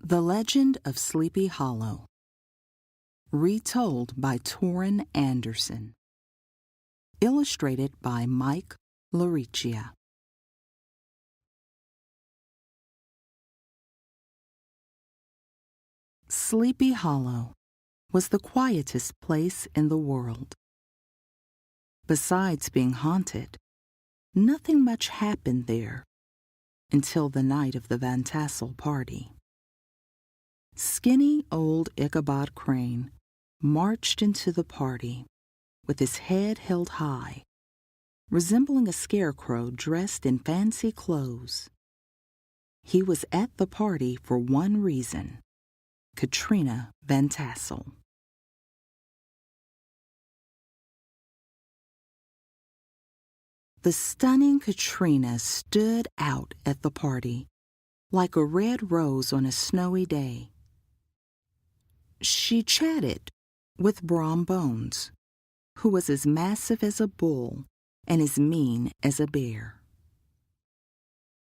The Legend of Sleepy Hollow, retold by Torrin Anderson, illustrated by Mike Lauricchia. Sleepy Hollow was the quietest place in the world. Besides being haunted, nothing much happened there until the night of the Van Tassel party. Skinny old Ichabod Crane marched into the party with his head held high, resembling a scarecrow dressed in fancy clothes. He was at the party for one reason: Katrina Van Tassel. The stunning Katrina stood out at the party like a red rose on a snowy day. She chatted with Brom Bones, who was as massive as a bull and as mean as a bear.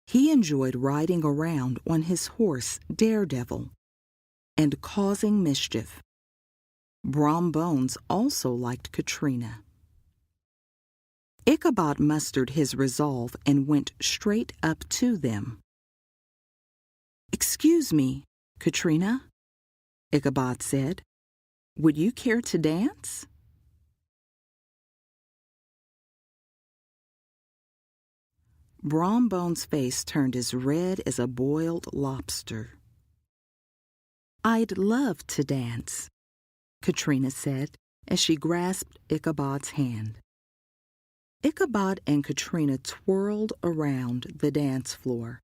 He enjoyed riding around on his horse Daredevil and causing mischief. Brom Bones also liked Katrina. Ichabod mustered his resolve and went straight up to them. "Excuse me, Katrina," Ichabod said. "Would you care to dance?" Brom Bones' face turned as red as a boiled lobster. "I'd love to dance," Katrina said as she grasped Ichabod's hand. Ichabod and Katrina twirled around the dance floor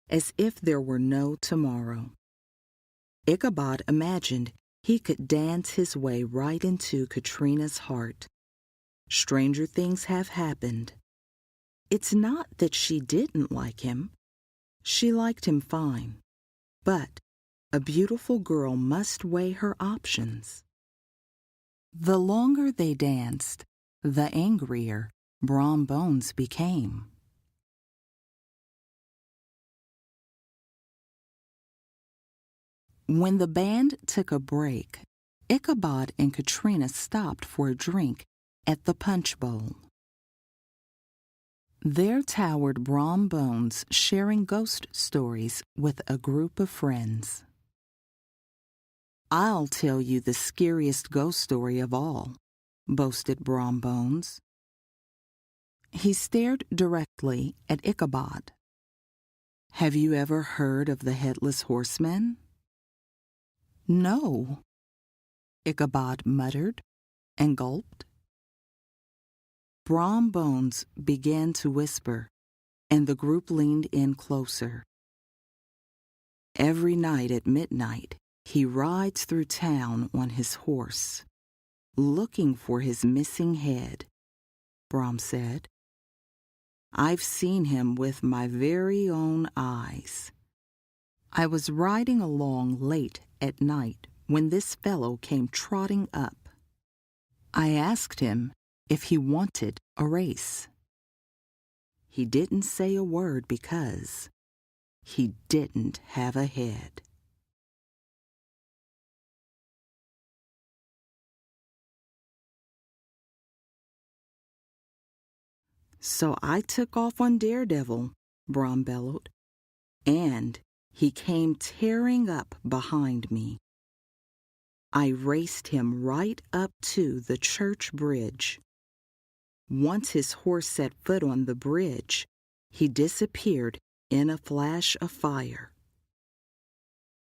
as if there were no tomorrow. Ichabod imagined he could dance his way right into Katrina's heart. Stranger things have happened. It's not that she didn't like him. She liked him fine. But a beautiful girl must weigh her options. The longer they danced, the angrier Brom Bones became. When the band took a break, Ichabod and Katrina stopped for a drink at the Punch Bowl. There towered Brom Bones sharing ghost stories with a group of friends. "I'll tell you the scariest ghost story of all," boasted Brom Bones. He stared directly at Ichabod. "Have you ever heard of the Headless Horseman?" "No," Ichabod muttered and gulped. Brom Bones began to whisper, and the group leaned in closer. "Every night at midnight, he rides through town on his horse, looking for his missing head," Brom said. "I've seen him with my very own eyes. I was riding along late at night when this fellow came trotting up. I asked him if he wanted a race. He didn't say a word because he didn't have a head." "So I took off on Daredevil," Brom bellowed, "and he came tearing up behind me. I raced him right up to the church bridge. Once his horse set foot on the bridge, he disappeared in a flash of fire."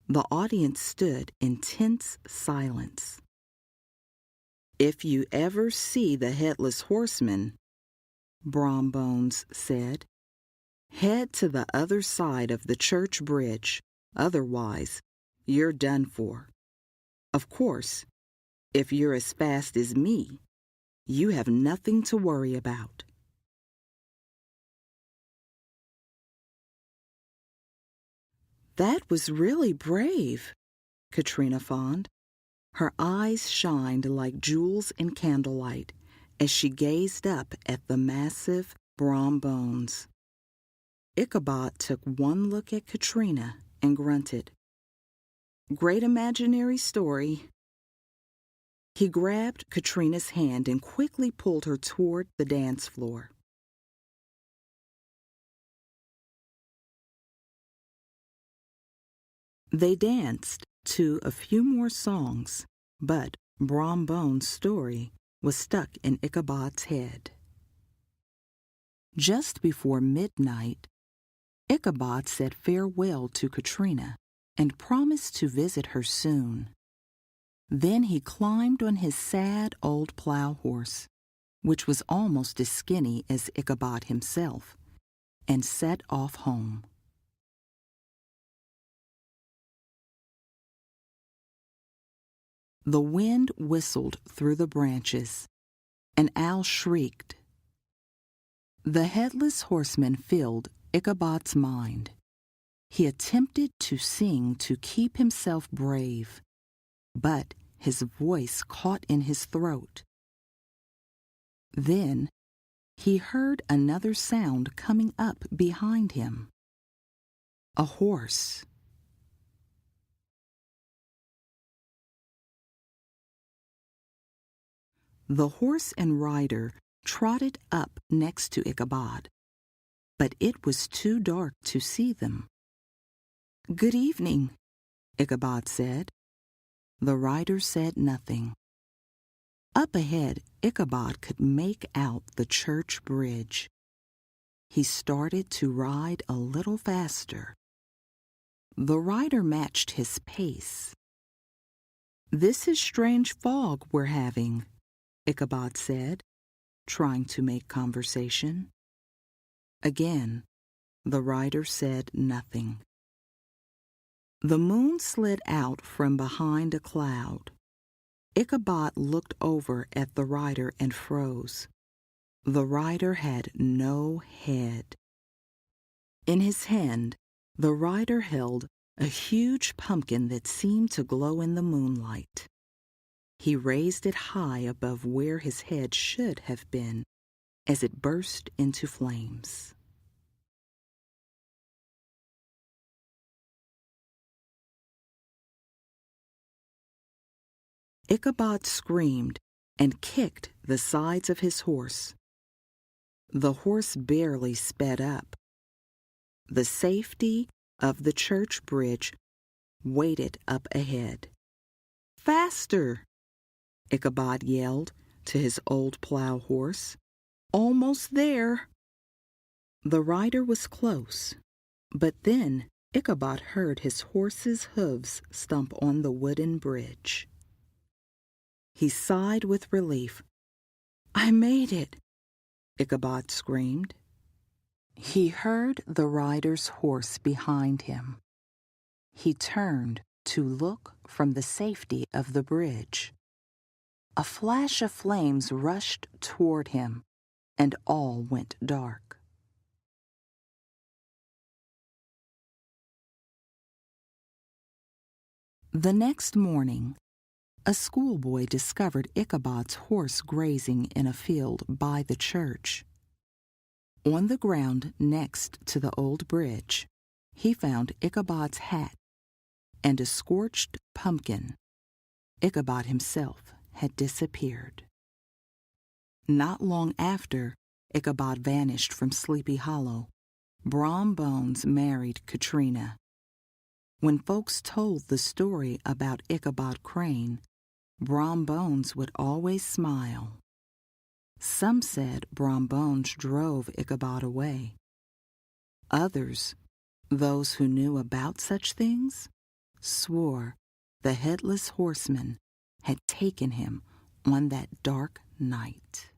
The audience stood in tense silence. "If you ever see the Headless Horseman," Brom Bones said, "head to the other side of the church bridge. Otherwise, you're done for. Of course, if you're as fast as me, you have nothing to worry about." "That was really brave," Katrina fawned. Her eyes shined like jewels in candlelight as she gazed up at the massive Brom Bones. Ichabod took one look at Katrina and grunted. Great imaginary story. He grabbed Katrina's hand and quickly pulled her toward the dance floor. They danced to a few more songs, but Brom Bones' story was stuck in Ichabod's head. Just before midnight, Ichabod said farewell to Katrina and promised to visit her soon. Then he climbed on his sad old plow horse, which was almost as skinny as Ichabod himself, and set off home. The wind whistled through the branches. An owl shrieked. The headless horseman filled Ichabod's mind. He attempted to sing to keep himself brave, but his voice caught in his throat. Then he heard another sound coming up behind him. A horse. The horse and rider trotted up next to Ichabod, but it was too dark to see them. "Good evening," Ichabod said. The rider said nothing. Up ahead, Ichabod could make out the church bridge. He started to ride a little faster. The rider matched his pace. "This is strange fog we're having," Ichabod said, trying to make conversation. Again, the rider said nothing. The moon slid out from behind a cloud. Ichabod looked over at the rider and froze. The rider had no head. In his hand, the rider held a huge pumpkin that seemed to glow in the moonlight. He raised it high above where his head should have been as it burst into flames. Ichabod screamed and kicked the sides of his horse. The horse barely sped up. The safety of the church bridge waited up ahead. "Faster!" Ichabod yelled to his old plow horse. "Almost there!" The rider was close, but then Ichabod heard his horse's hooves stump on the wooden bridge. He sighed with relief. "I made it!" Ichabod screamed. He heard the rider's horse behind him. He turned to look from the safety of the bridge. A flash of flames rushed toward him, and all went dark. The next morning, a schoolboy discovered Ichabod's horse grazing in a field by the church. On the ground next to the old bridge, he found Ichabod's hat and a scorched pumpkin. Ichabod himself had disappeared. Not long after Ichabod vanished from Sleepy Hollow, Brom Bones married Katrina. When folks told the story about Ichabod Crane, Brom Bones would always smile. Some said Brom Bones drove Ichabod away. Others, those who knew about such things, swore the headless horseman had taken him on that dark night.